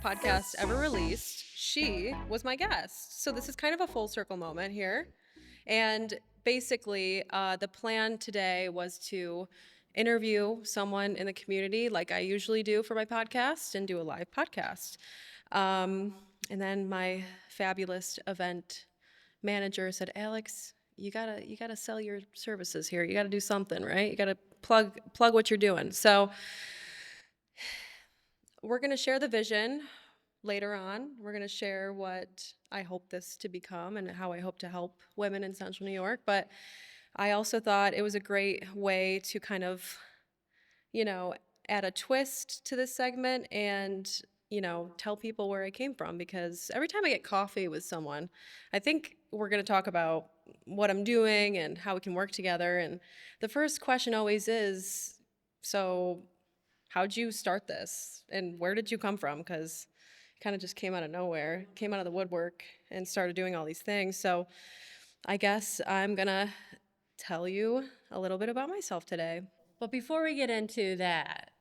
podcast ever released, she was my guest. So this is kind of a full circle moment here. And basically, the plan today was to interview someone in the community like I usually do for my podcast and do a live podcast. And then my fabulous event manager said, Alex, you gotta sell your services here. You gotta do something, right? You gotta plug what you're doing. So we're gonna share the vision later on. We're gonna share what I hope this to become and how I hope to help women in Central New York. But I also thought it was a great way to kind of, you know, add a twist to this segment and, tell people where I came from, because every time I get coffee with someone, I think we're going to talk about what I'm doing and how we can work together. And the first question always is, so how'd you start this and where did you come from? Because it kind of just came out of nowhere, came out of the woodwork and started doing all these things. So I guess I'm going to tell you a little bit about myself today. But before we get into that,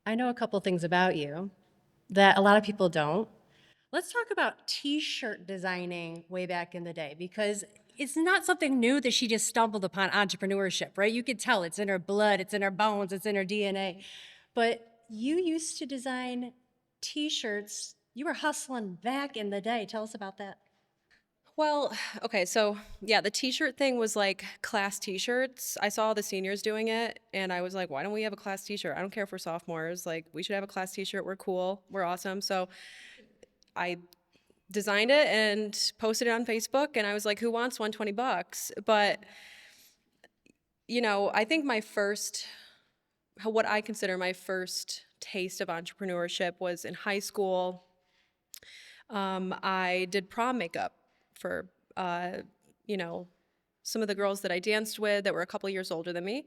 I know a couple things about you that a lot of people don't. Let's talk about t-shirt designing way back in the day, because it's not something new that she just stumbled upon entrepreneurship, right? You could tell it's in her blood, it's in her bones, it's in her DNA. But you used to design t-shirts. You were hustling back in the day. Tell us about that. Well, okay, so yeah, the t-shirt thing was like class t-shirts. I saw the seniors doing it and I was like, why don't we have a class t-shirt? I don't care if we're sophomores. Like, we should have a class t-shirt. We're cool. We're awesome. So I designed it and posted it on Facebook and I was like, who wants $120? But, I think what I consider my first taste of entrepreneurship was in high school. I did prom makeup for, you know, some of the girls that I danced with that were a couple years older than me.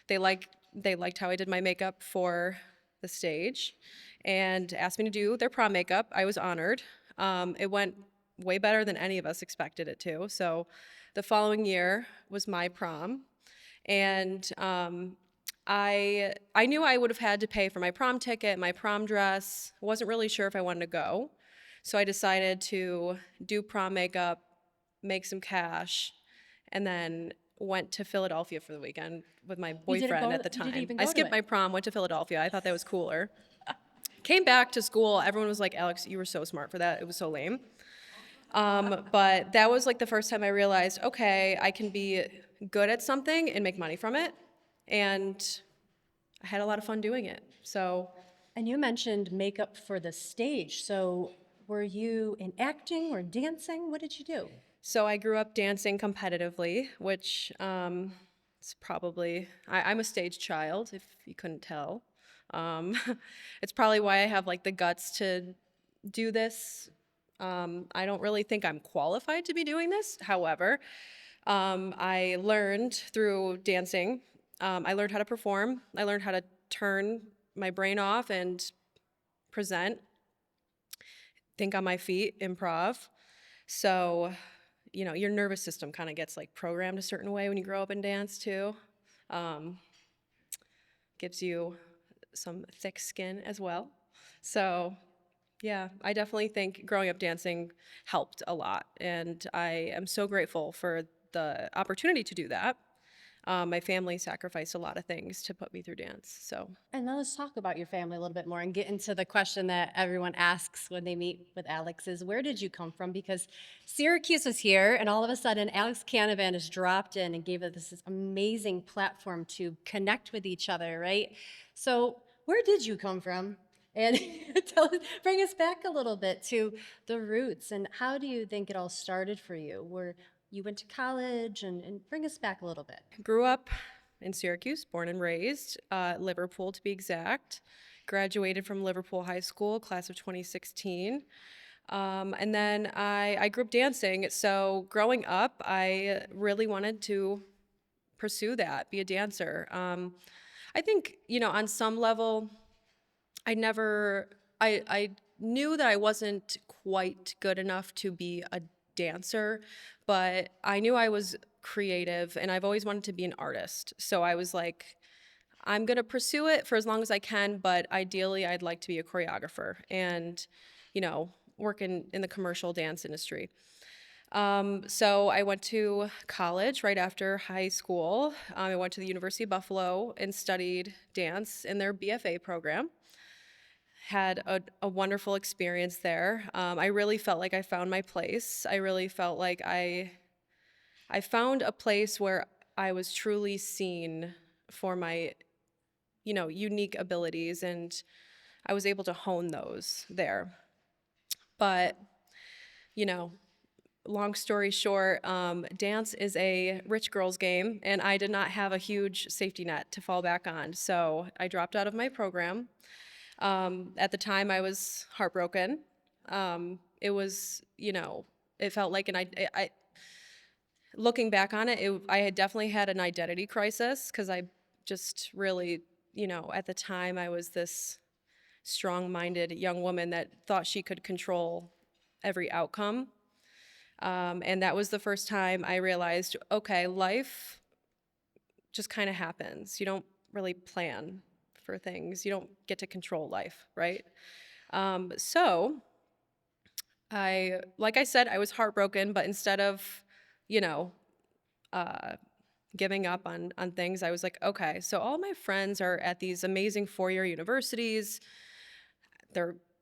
They liked how I did my makeup for the stage and asked me to do their prom makeup. I was honored. It went way better than any of us expected it to. So the following year was my prom. And I knew I would have had to pay for my prom ticket, my prom dress. Wasn't really sure if I wanted to go. So I decided to do prom makeup, make some cash, and then went to Philadelphia for the weekend with my boyfriend at the You didn't time. even I go to skipped it. my prom, went to Philadelphia. I thought that was cooler. Came back to school. Everyone was like, Alex, you were so smart for that. It was so lame. But that was like the first time I realized, okay, I can be good at something and make money from it. And I had a lot of fun doing it. So And you mentioned makeup for the stage. So were you in acting or dancing? What did you do? So I grew up dancing competitively, which it's probably, I'm a stage child, if you couldn't tell. Um, it's probably why I have like the guts to do this. I don't really think I'm qualified to be doing this. However, I learned through dancing, I learned how to perform. I learned how to turn my brain off and present, think on my feet, improv. So your nervous system kind of gets like programmed a certain way when you grow up in dance too. Um, Gives you some thick skin as well. So yeah, I definitely think growing up dancing helped a lot. And I am so grateful for the opportunity to do that. My family sacrificed a lot of things to put me through dance. So And now let's talk about your family a little bit more and get into the question that everyone asks when they meet with Alex is, where did you come from? Because Syracuse was here and all of a sudden Alex Canavan has dropped in and gave us this amazing platform to connect with each other, right? So where did you come from? And bring us back a little bit to the roots, and how do you think it all started for you? Where you went to college, and bring us back a little bit. grew up in Syracuse, born and raised, Liverpool to be exact. Graduated from Liverpool High School, class of 2016. And then I grew up dancing. So growing up, I really wanted to pursue that, be a dancer. I think, on some level, I knew that I wasn't quite good enough to be a dancer, but I knew I was creative and I've always wanted to be an artist. So I was like, I'm going to pursue it for as long as I can, but ideally I'd like to be a choreographer and, work in the commercial dance industry. So I went to college right after high school. I went to the University of Buffalo and studied dance in their BFA program. Had a wonderful experience there. I really felt like I found my place. I really felt like I found a place where I was truly seen for my, unique abilities, and I was able to hone those there. But, you know, long story short, dance is a rich girl's game, and I did not have a huge safety net to fall back on. So I dropped out of my program. At the time, I was heartbroken. It was, it felt like looking back on it, I had definitely had an identity crisis because I just really, at the time, I was this strong-minded young woman that thought she could control every outcome. And that was the first time I realized, okay, life just kind of happens. You don't really plan for things. You don't get to control life, right? So like I said, I was heartbroken, but instead of, you know, uh, giving up on things, I was like, okay, so all my friends are at these amazing four-year universities.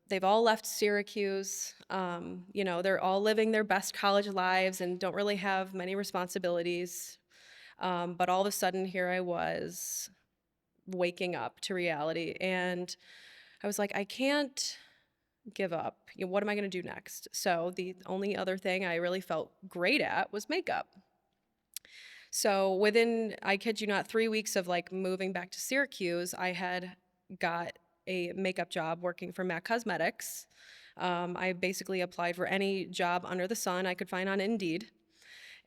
They've all left Syracuse. They're all living their best college lives and don't really have many responsibilities. But all of a sudden, here I was waking up to reality, and I was like, I can't give up. What am I going to do next? So the only other thing I really felt great at was makeup. So within, I kid you not, 3 weeks of like moving back to Syracuse, I had got a makeup job working for MAC Cosmetics. I basically applied for any job under the sun I could find on Indeed.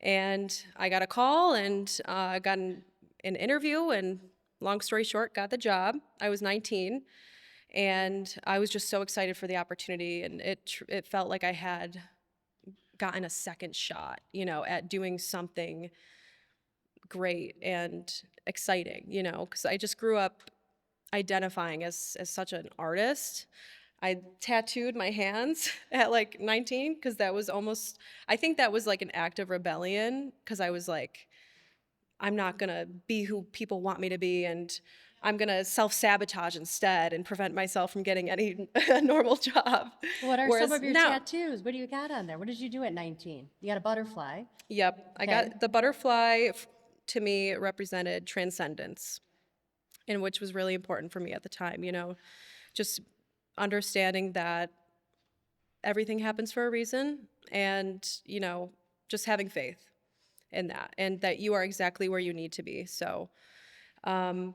And I got a call and got an interview, and long story short, got the job. I was 19, and I was just so excited for the opportunity, and it felt like I had gotten a second shot, at doing something great and exciting, because I just grew up identifying as such an artist. I tattooed my hands at like 19 because I think that was like an act of rebellion because I was like, I'm not gonna be who people want me to be, and I'm gonna self-sabotage instead and prevent myself from getting any normal job. What are some Whereas of your now, tattoos? What do you got on there? What did you do at 19? You got a butterfly. yep, I Okay. got the butterfly. To me, it represented transcendence, and which was really important for me at the time, just understanding that everything happens for a reason, and, just having faith in that, and that you are exactly where you need to be. Um,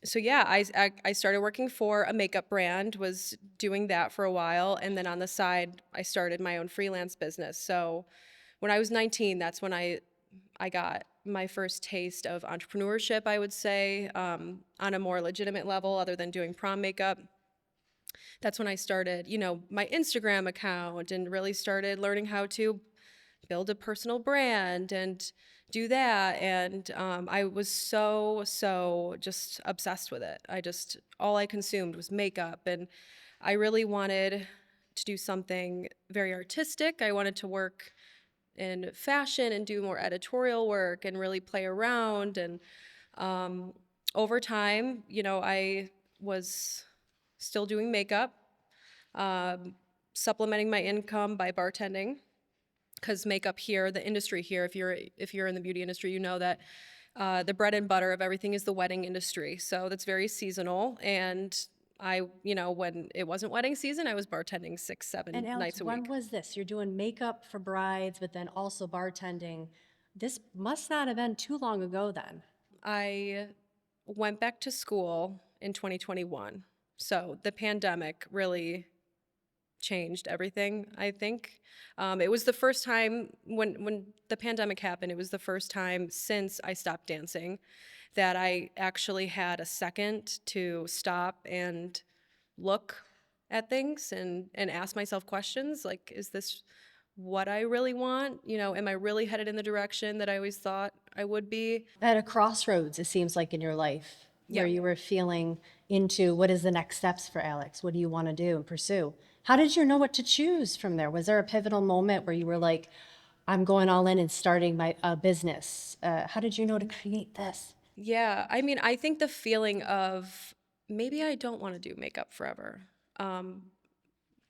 so yeah, I started working for a makeup brand, was doing that for a while, and then on the side, I started my own freelance business. So when I was 19, that's when I got my first taste of entrepreneurship, I would say, on a more legitimate level, other than doing prom makeup. That's when I started, my Instagram account, and really started learning how to build a personal brand and do that. And I was so just obsessed with it. All I consumed was makeup. And I really wanted to do something very artistic. I wanted to work in fashion and do more editorial work and really play around. And over time, I was still doing makeup, supplementing my income by bartending, because makeup here, the industry here, if you're in the beauty industry, you know that the bread and butter of everything is the wedding industry. So that's very seasonal. And when it wasn't wedding season, I was bartending 6, 7 And Alex, nights a when week. was this? You're doing makeup for brides, but then also bartending. This must not have been too long ago then. I went back to school in 2021. So the pandemic really changed everything, I think. It was the first time when the pandemic happened, it was the first time since I stopped dancing that I actually had a second to stop and look at things and ask myself questions like, is this what I really want? Am I really headed in the direction that I always thought I would be? At a crossroads, it seems like in your life. where Yeah. you were feeling into what is the next steps for Alex? What do you want to do and pursue? How did you know what to choose from there? Was there a pivotal moment where you were like, I'm going all in and starting my business? How did you know to create this? Yeah, I mean, I think the feeling of maybe I don't want to do makeup forever um,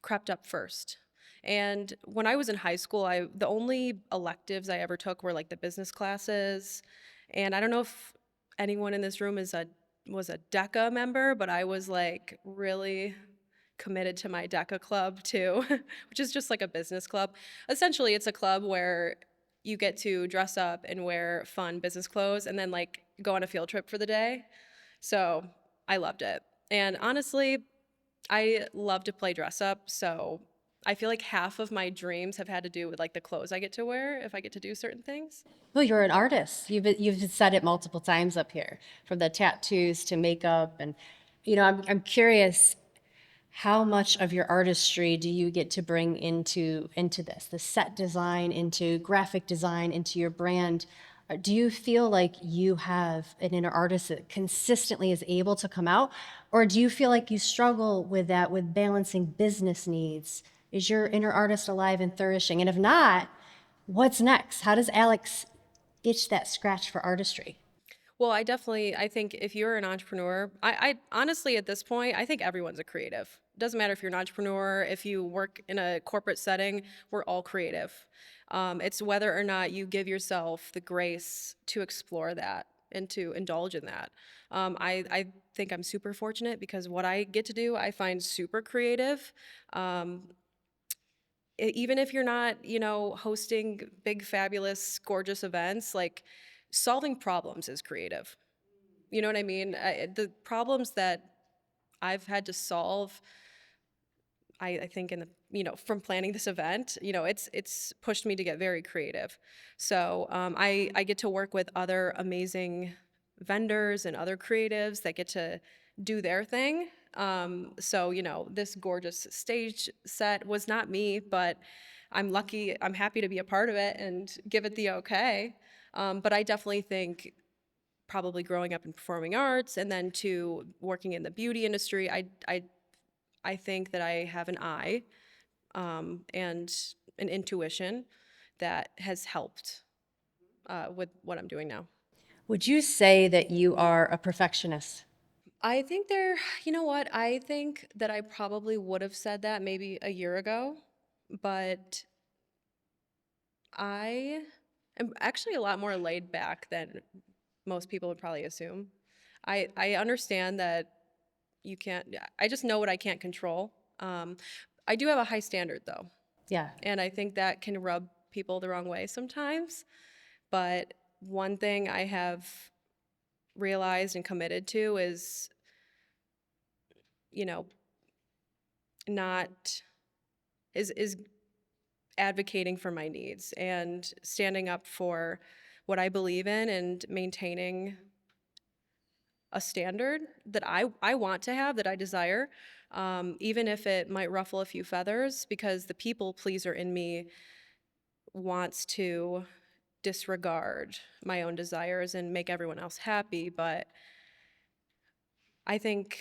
crept up first. And when I was in high school, the only electives I ever took were like the business classes. And I don't know if anyone in this room was a DECA member, but I was like really committed to my DECA club too, which is just like a business club. Essentially, it's a club where you get to dress up and wear fun business clothes and then like go on a field trip for the day. So I loved it. And honestly, I love to play dress up. So I feel like half of my dreams have had to do with like the clothes I get to wear if I get to do certain things. Well, you're an artist. You've said it multiple times up here, from the tattoos to makeup, and I'm curious, how much of your artistry do you get to bring into this, the set design, into graphic design, into your brand? Do you feel like you have an inner artist that consistently is able to come out, or do you feel like you struggle with that, with balancing business needs? Is your inner artist alive and flourishing? And if not, what's next? How does Alex itch that scratch for artistry? Well, I think if you're an entrepreneur, I honestly, at this point, I think everyone's a creative. It doesn't matter if you're an entrepreneur, if you work in a corporate setting, we're all creative. It's whether or not you give yourself the grace to explore that and to indulge in that. I think I'm super fortunate because what I get to do, I find super creative. Um, Even if you're not, hosting big, fabulous, gorgeous events, like solving problems is creative. You know what I mean? The problems that I've had to solve, I think in the, from planning this event, it's pushed me to get very creative. So I get to work with other amazing vendors and other creatives that get to do their thing. So, this gorgeous stage set was not me, but I'm lucky, I'm happy to be a part of it and give it the okay. But I definitely think probably growing up in performing arts and then to working in the beauty industry, I think that I have an eye and an intuition that has helped with what I'm doing now. Would you say that you are a perfectionist? I think you know what? I think that I probably would have said that maybe a year ago, but I am actually a lot more laid back than most people would probably assume. I understand that you can't, yeah, I just know what I can't control. Um, I do have a high standard though, Yeah. and I think that can rub people the wrong way sometimes. But one thing I have realized and committed to is, you know, not is advocating for my needs and standing up for what I believe in and maintaining a standard that I want to have, that I desire, even if it might ruffle a few feathers, because the people pleaser in me wants to disregard my own desires and make everyone else happy. But I think,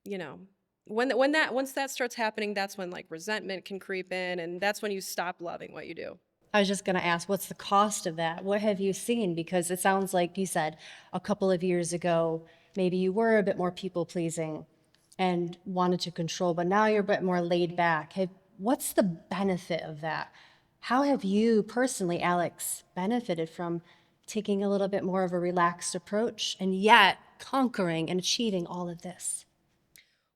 you know, when that once that starts happening, that's when like resentment can creep in, and that's when you stop loving what you do. I was just going to ask, what's the cost of that? What have you seen? Because it sounds like you said a couple of years ago, maybe you were a bit more people pleasing and wanted to control, but now you're a bit more laid back. What's the benefit of that? How have you personally, Alex, benefited from taking a little bit more of a relaxed approach and yet conquering and achieving all of this?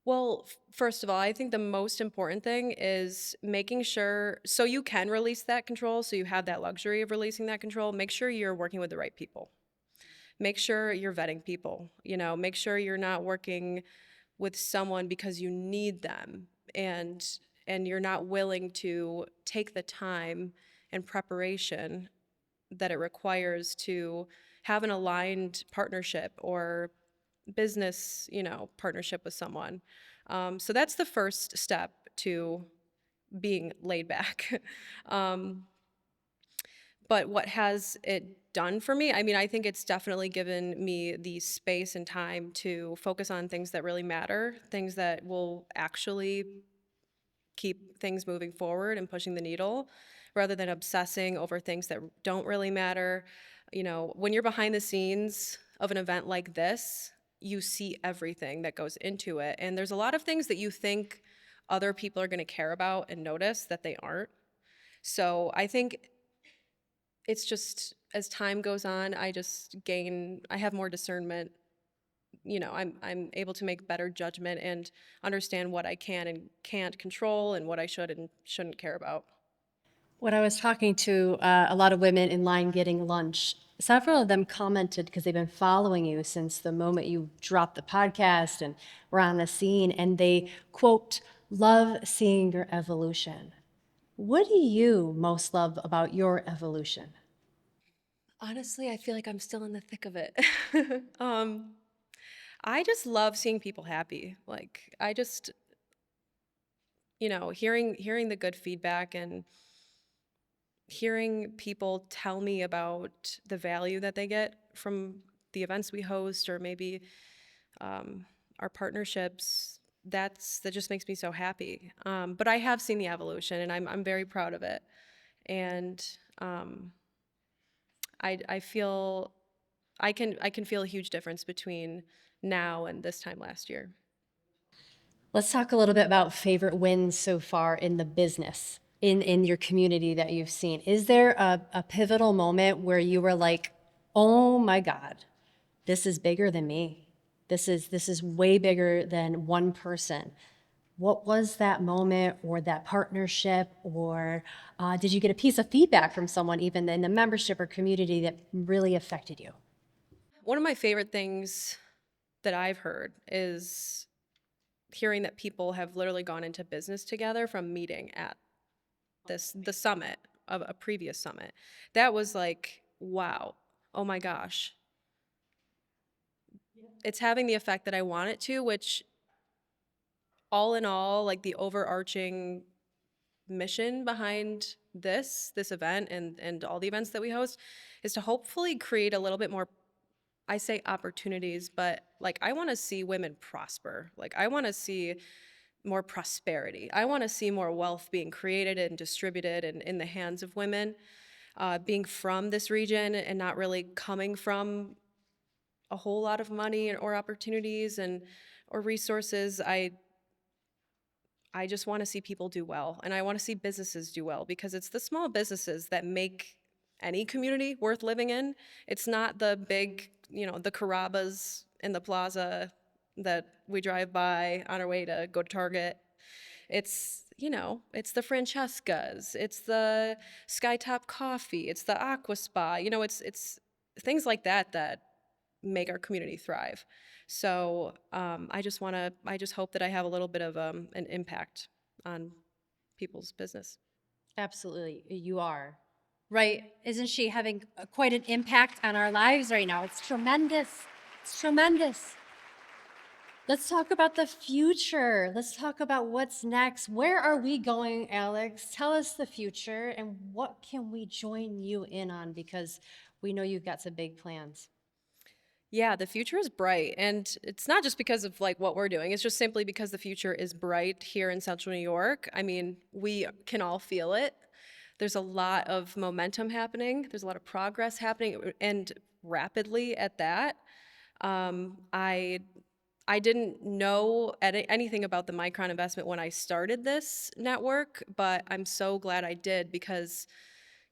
Well, first of all, I think the most important thing is making sure so you can release that control, so you have that luxury of releasing that control. Make sure you're working with the right people. Make sure you're vetting people, make sure you're not working with someone because you need them and you're not willing to take the time and preparation that it requires to have an aligned partnership or business, partnership with someone. So that's the first step to being laid back. um, but what has it done for me. I mean, I think it's definitely given me the space and time to focus on things that really matter, things that will actually keep things moving forward and pushing the needle rather than obsessing over things that don't really matter. You know, when you're behind the scenes of an event like this, you see everything that goes into it. And there's a lot of things that you think other people are going to care about and notice that they aren't. So I think it's just as time goes on, I have more discernment. You know, I'm able to make better judgment and understand what I can and can't control and what I should and shouldn't care about. When I was talking to a lot of women in line getting lunch, several of them commented because they've been following you since the moment you dropped the podcast and were on the scene, and they, quote, love seeing your evolution. What do you most love about your evolution? Honestly, I feel like I'm still in the thick of it. um, I just love seeing people happy. Like I just, you know, hearing the good feedback and hearing people tell me about the value that they get from the events we host or maybe um, our partnerships. That just makes me so happy. But I have seen the evolution, and I'm very proud of it. And um, I feel I can feel a huge difference between now and this time last year. Let's talk a little bit about favorite wins so far in the business, in your community that you've seen. Is there a pivotal moment where you were like, oh my God, this is bigger than me? This is way bigger than one person. What was that moment or that partnership, or did you get a piece of feedback from someone, even in the membership or community, that really affected you? One of my favorite things that I've heard is hearing that people have literally gone into business together from meeting at the summit of a previous summit. That was like, wow, oh my gosh. It's having the effect that I want it to, which all in all, like the overarching mission behind this event and all the events that we host is to hopefully create a little bit more, I say opportunities, but like I want to see women prosper. Like I want to see more prosperity. I want to see more wealth being created and distributed and in the hands of women. Being from this region and not really coming from a whole lot of money or opportunities and or resources, I just want to see people do well, and I want to see businesses do well because it's the small businesses that make any community worth living in. It's not the big, you know, the Carrabba's in the plaza that we drive by on our way to go to Target. It's, you know, it's the Francesca's, it's the Skytop Coffee, it's the Aqua Spa. You know, it's things like that that make our community thrive. So I just hope that I have a little bit of an impact on people's business. Absolutely, you are. Right? Isn't she having quite an impact on our lives right now? It's tremendous. It's tremendous. Let's talk about the future. Let's talk about what's next. Where are we going, Alex? Tell us the future and what can we join you in on, because we know you've got some big plans. Yeah, the future is bright, and it's not just because of like what we're doing. It's just simply because the future is bright here in Central New York. I mean, we can all feel it. There's a lot of momentum happening. There's a lot of progress happening, and rapidly at that. Um, I I didn't know anything about the Micron investment when I started this network, but I'm so glad I did because,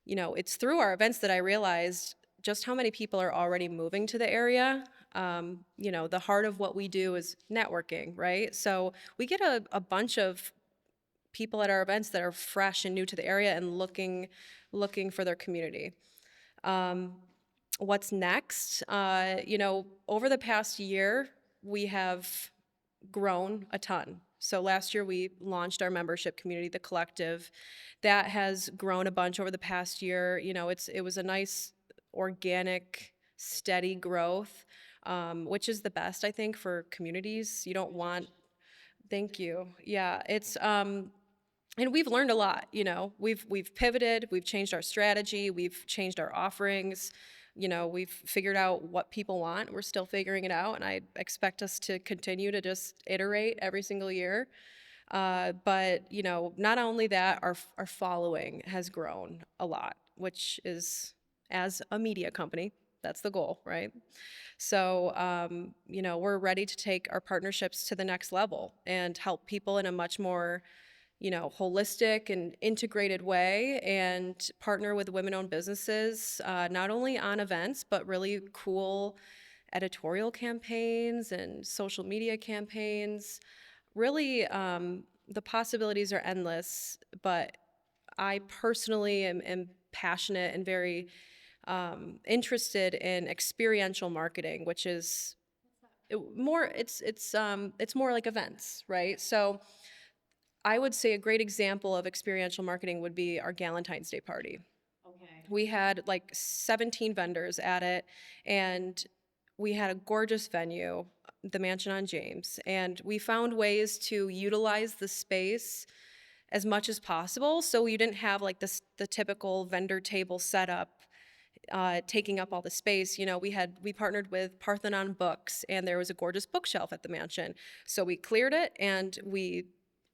you know, it's through our events that I realized just how many people are already moving to the area. You know, the heart of what we do is networking, right? So we get a bunch of people at our events that are fresh and new to the area and looking for their community. Um, what's next? You know, over the past year, we have grown a ton. So last year we launched our membership community, the Collective. That has grown a bunch over the past year. You know, it was a nice organic, steady growth, which is the best I think for communities. You don't want. Thank you. Yeah, it's and we've learned a lot. You know, we've pivoted, we've changed our strategy, we've changed our offerings. We've figured out what people want. We're still figuring it out, and I expect us to continue to just iterate every single year. But not only that, our following has grown a lot, which is, as a media company, that's the goal, right? So, we're ready to take our partnerships to the next level and help people in a much more, holistic and integrated way, and partner with women-owned businesses, not only on events, but really cool editorial campaigns and social media campaigns. Really, the possibilities are endless, but I personally am passionate and very interested in experiential marketing, which is it's more like events, right? So I would say a great example of experiential marketing would be our Galentine's Day party. Okay. We had like 17 vendors at it, and we had a gorgeous venue, the Mansion on James, and we found ways to utilize the space as much as possible, so you didn't have like the typical vendor table setup taking up all the space. We partnered with Parthenon Books, and there was a gorgeous bookshelf at the mansion. So we cleared it and we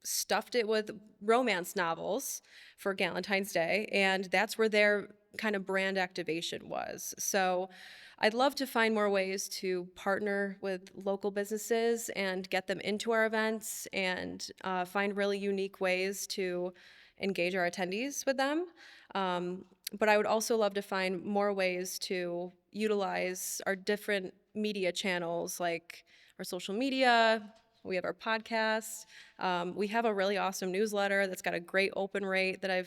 stuffed it with romance novels for Galentine's Day, and that's where their kind of brand activation was. So I'd love to find more ways to partner with local businesses and get them into our events, and find really unique ways to engage our attendees with them. But I would also love to find more ways to utilize our different media channels, like our social media. We have our podcast. We have a really awesome newsletter that's got a great open rate that I'm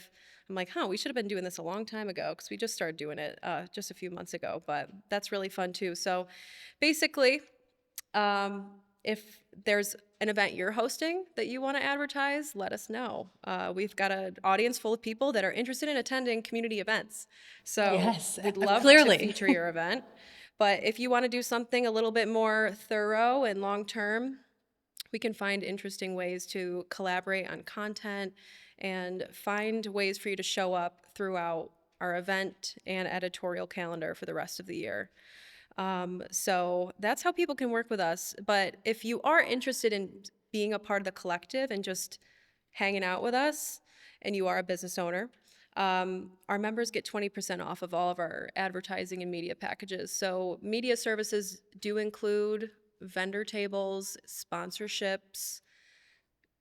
like, we should have been doing this a long time ago, because we just started doing it just a few months ago, but that's really fun too. So basically, if there's an event you're hosting that you want to advertise, let us know. We've got an audience full of people that are interested in attending community events. So Yes, we'd love to clearly. feature your event. But if you want to do something a little bit more thorough and long-term, we can find interesting ways to collaborate on content and find ways for you to show up throughout our event and editorial calendar for the rest of the year. So that's how people can work with us. But if you are interested in being a part of the collective and just hanging out with us, and you are a business owner, our members get 20% off of all of our advertising and media packages. So media services do include vendor tables, sponsorships,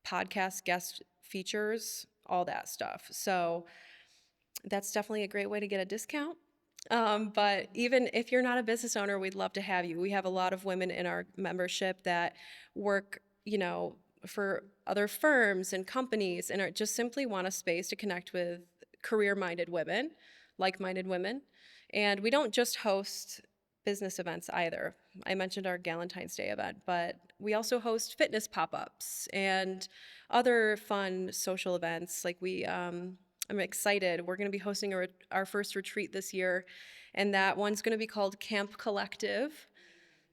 podcast guest features, all that stuff. So that's definitely a great way to get a discount. But even if you're not a business owner, we'd love to have you. We have a lot of women in our membership that work, for other firms and companies, and just simply want a space to connect with career-minded women, like-minded women. And we don't just host business events either. I mentioned our Galentine's Day event, but we also host fitness pop-ups and other fun social events. Like I'm excited. We're going to be hosting our first retreat this year, and that one's going to be called Camp Collective.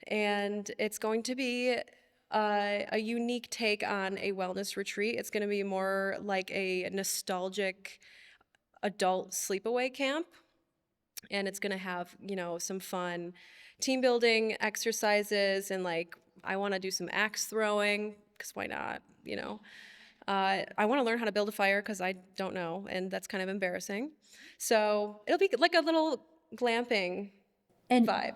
And it's going to be a unique take on a wellness retreat. It's going to be more like a nostalgic adult sleepaway camp. And it's going to have, some fun team building exercises, and I want to do some axe throwing, because why not, I want to learn how to build a fire, because I don't know, and that's kind of embarrassing. So it'll be like a little glamping And vibe.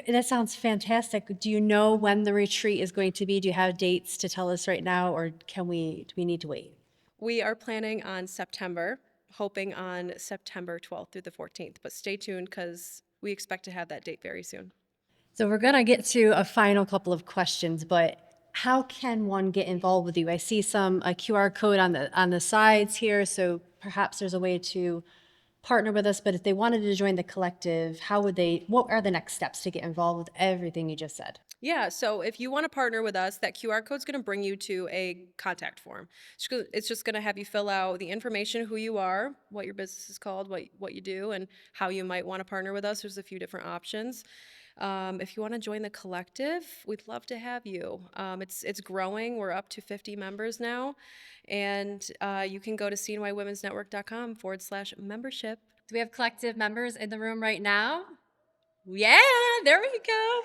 that sounds fantastic. Do you know when the retreat is going to be? Do you have dates to tell us right now, or do we need to wait? We are planning on September, hoping on September 12th through the 14th, but stay tuned, because we expect to have that date very soon. So we're going to get to a final couple of questions, but how can one get involved with you? I see a QR code on the sides here, so perhaps there's a way to partner with us. But if they wanted to join the collective, what are the next steps to get involved with everything you just said? Yeah, so if you want to partner with us, that QR code is going to bring you to a contact form. It's just going to have you fill out the information, who you are, what your business is called, what you do, and how you might want to partner with us. There's a few different options. If you want to join the collective, we'd love to have you. It's growing. We're up to 50 members now. And you can go to cnywomensnetwork.com/membership. Do we have collective members in the room right now? Yeah, there we go.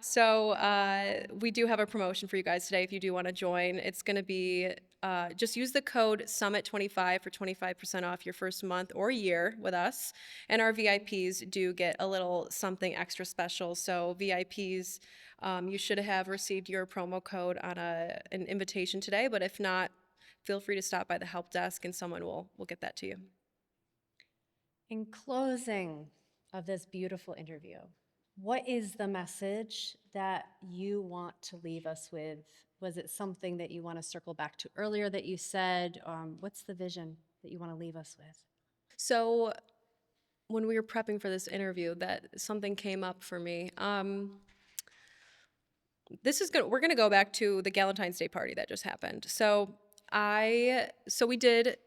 So we do have a promotion for you guys today if you do want to join. It's going to be just use the code SUMMIT25 for 25% off your first month or year with us. And our VIPs do get a little something extra special. So VIPs, you should have received your promo code on an invitation today. But if not, feel free to stop by the help desk and someone will get that to you. In closing of this beautiful interview, what is the message that you want to leave us with? Was it something that you want to circle back to earlier that you said? What's the vision that you want to leave us with? So when we were prepping for this interview, that something came up for me. This is good. We're gonna go back to the Galentine's Day party that just happened. So we did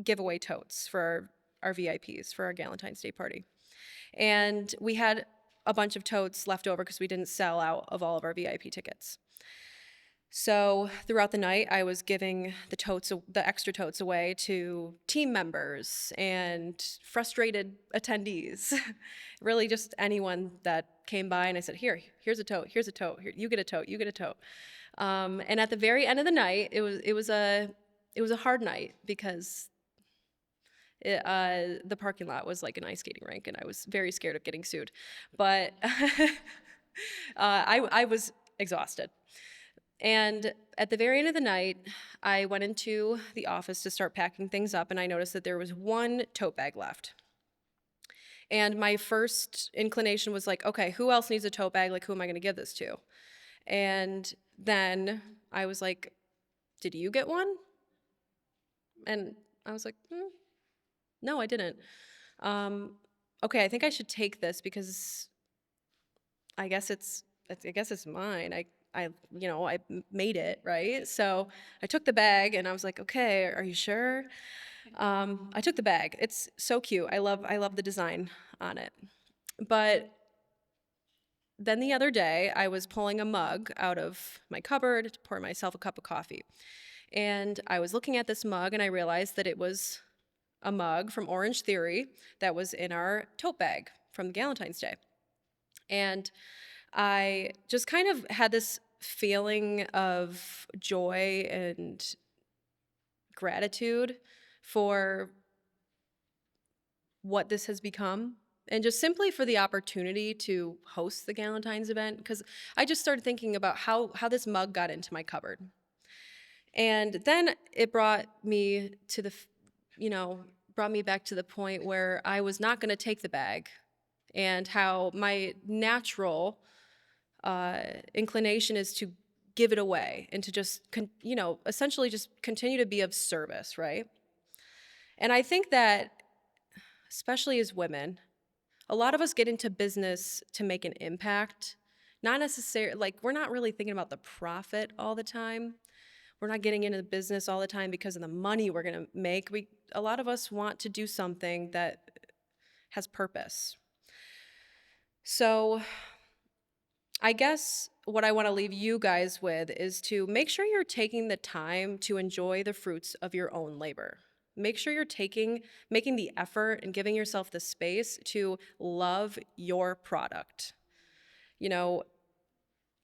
giveaway totes for our VIPs for our Galentine's Day party, and we had a bunch of totes left over because we didn't sell out of all of our VIP tickets. So throughout the night, I was giving the extra totes away to team members and frustrated attendees, really just anyone that came by. And I said, here's a tote, here's a tote, here, you get a tote, you get a tote. And at the very end of the night, it was a hard night because the parking lot was like an ice skating rink, and I was very scared of getting sued. But I was exhausted. And at the very end of the night, I went into the office to start packing things up, and I noticed that there was one tote bag left. And my first inclination was like, okay, who else needs a tote bag? Like, who am I going to give this to? And then I was like, did you get one? And I was like, no, I didn't. Okay, I think I should take this because I guess it's mine. I made it, right? So I took the bag and I was like, okay, are you sure? I took the bag. It's so cute. I love the design on it. But then the other day, I was pulling a mug out of my cupboard to pour myself a cup of coffee. And I was looking at this mug and I realized that it was a mug from Orange Theory that was in our tote bag from Galentine's Day. And I just kind of had this feeling of joy and gratitude for what this has become, and just simply for the opportunity to host the Galentine's event, because I just started thinking about how this mug got into my cupboard. And then it brought me back to the point where I was not going to take the bag, and how my natural inclination is to give it away and to just, essentially just continue to be of service, right? And I think that, especially as women, a lot of us get into business to make an impact. Not necessarily, like, we're not really thinking about the profit all the time. We're not getting into the business all the time because of the money we're going to make. A lot of us want to do something that has purpose. So I guess what I want to leave you guys with is to make sure you're taking the time to enjoy the fruits of your own labor. Make sure you're making the effort and giving yourself the space to love your product.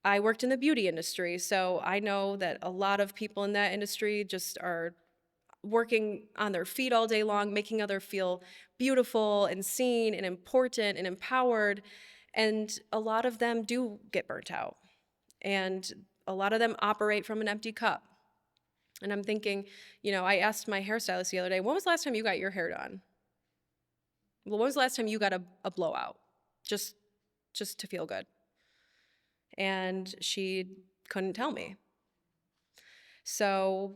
I worked in the beauty industry, so I know that a lot of people in that industry just are working on their feet all day long, making others feel beautiful and seen and important and empowered. And a lot of them do get burnt out. And a lot of them operate from an empty cup. And I'm thinking, I asked my hairstylist the other day, when was the last time you got your hair done? Well, when was the last time you got a blowout? Just to feel good. And she couldn't tell me. So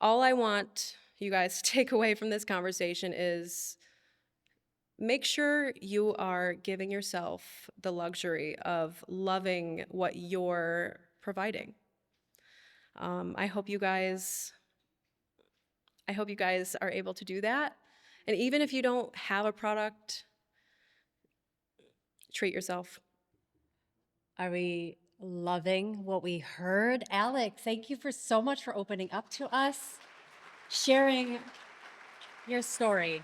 all I want you guys to take away from this conversation is make sure you are giving yourself the luxury of loving what you're providing. I hope you guys are able to do that. And even if you don't have a product, treat yourself. Are we loving what we heard? Alex, thank you so much for opening up to us, sharing your story.